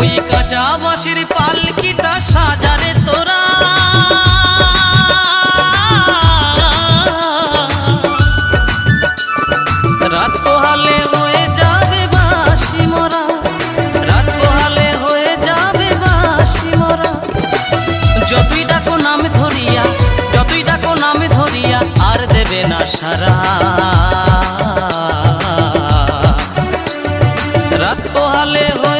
ওই কাঁচা বাঁশের পালকিটা সাজারে তোরা, রাত পোহালে হয়ে যাবে বাঁশি মরা, রাত পোহালে হয়ে যাবে বাঁশি মরা। যতই ডাকো নাম ধরিয়া, যতই ডাকো নাম ধরিয়া আর দেবে না সারা। রাত পোহালে হয়ে